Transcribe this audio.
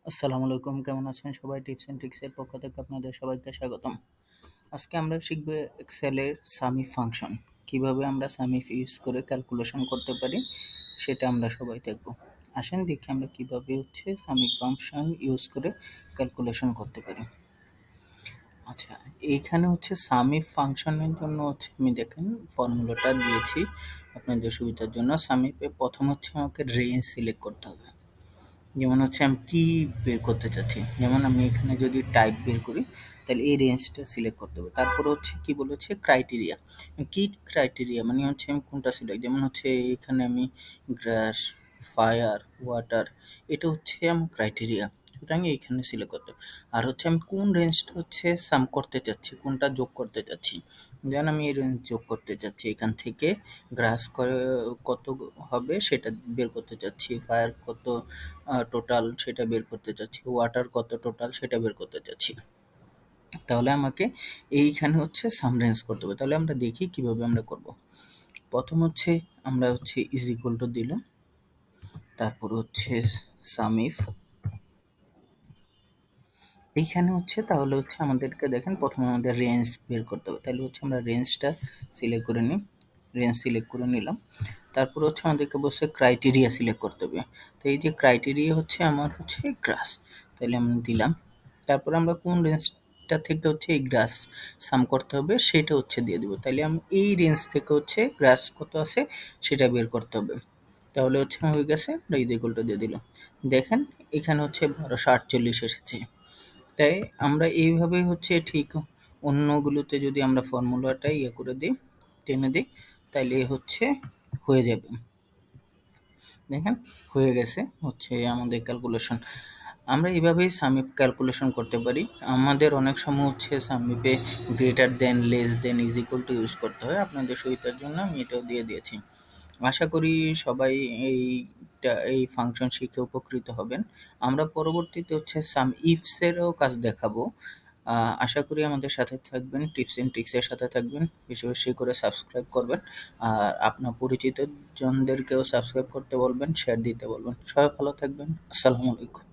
আসসালামু আলাইকুম, কেমন আছেন সবাই? টিপস এন্ড ট্রিক্স এর পক্ষ থেকে আপনাদের সবাইকে স্বাগতম। আজকে আমরা শিখব এক্সেলের সামিফ ফাংশন। কিভাবে আমরা সামিফ ইউজ করে ক্যালকুলেশন করতে পারি সেটা আমরা সবাই দেখব। আসেন দেখি আমরা কিভাবে সামিফ ফাংশন ইউজ করে ক্যালকুলেশন করতে পারি। আচ্ছা, এইখানে সামিফ ফাংশনের জন্য আমি দেখেন ফর্মুলাটা দিয়েছি আপনাদের সুবিধার জন্য। সামিফে প্রথম আমাকে রেঞ্জ সিলেক্ট করতে হবে। যেমন আমি কি বের করতে চাচ্ছি, যেমন আমি এখানে যদি টাইপ বের করি তাহলে এই রেঞ্জটা সিলেক্ট করতে হবে। তারপরে কি বলেছে ক্রাইটেরিয়া, কি ক্রাইটেরিয়া মানে আমি কোনটা সিলেক্ট, যেমন এখানে আমি গ্রাস, ফায়ার, ওয়াটার, এটা আমার ক্রাইটেরিয়া, সুতরাং এইখানে সিলেক্ট করতে হবে। আর আমি কোন রেঞ্জটা সাম করতে চাচ্ছি, কোনটা যোগ করতে চাচ্ছি, যেমন আমি এই রেঞ্জ যোগ করতে চাচ্ছি, এখান থেকে গ্রাস করে কত হবে সেটা বের করতে চাচ্ছি, ফায়ার কত টোটাল সেটা বের করতে চাচ্ছি, ওয়াটার কত টোটাল সেটা বের করতে চাচ্ছি। তাহলে আমাকে এইখানে সাম রেঞ্জ করতে হবে। তাহলে আমরা দেখি কিভাবে আমরা করব। প্রথম আমরা ইজ ইকুয়াল টু দিলাম, তারপর সামিফ। এইখানে তাহলে আমাদেরকে দেখেন প্রথমে আমাদের রেঞ্জ বের করতে হবে। তাহলে আমরা রেঞ্জটা সিলেক্ট করে নিই, রেঞ্জ সিলেক্ট করে নিলাম। তারপর আমাদেরকে বলছে ক্রাইটেরিয়া সিলেক্ট করতে হবে। তো এই যে ক্রাইটেরিয়া আমার গ্রাস, তাহলে আমি দিলাম। তারপর আমরা কোন রেঞ্জটা থেকে এই গ্রাস সাম করতে হবে সেটা দিয়ে দেবো। তাহলে আমি এই রেঞ্জ থেকে গ্রাস কত আছে সেটা বের করতে হবে। তাহলে হয়ে গেছে, এই ইকুয়ালটা দিয়ে দিলাম। দেখেন এখানে 1248 এসেছে। তাই আমরা এইভাবে ঠিক অন্যগুলোতে যদি আমরা ফর্মুলাটা করে দিই, টেনে দিই, তাইলে হয়ে যাবে। দেখেন হয়ে গেছে আমাদের ক্যালকুলেশন। আমরা এইভাবেই সামিপ ক্যালকুলেশন করতে পারি। আমাদের অনেক সময় সামিপে greater than, less than, is equal to use করতে হয়। আপনাদের সুবিধার জন্য আমি এটাও দিয়ে দিয়েছি। আশা করি সবাই এই ফাংশন শিখে উপকৃত হবেন। আমরা পরবর্তীতে সাম ইফসেরও কাজ দেখাবো। আশা করি আমাদের সাথে থাকবেন, টিপস এন্ড ট্রিক্সের সাথে থাকবেন, বেশি বেশি করে সাবস্ক্রাইব করবেন। আর আপনার পরিচিত জনদেরকেও সাবস্ক্রাইব করতে বলবেন, শেয়ার দিতে বলবেন। সবাই ভালো থাকবেন। আসসালামু আলাইকুম।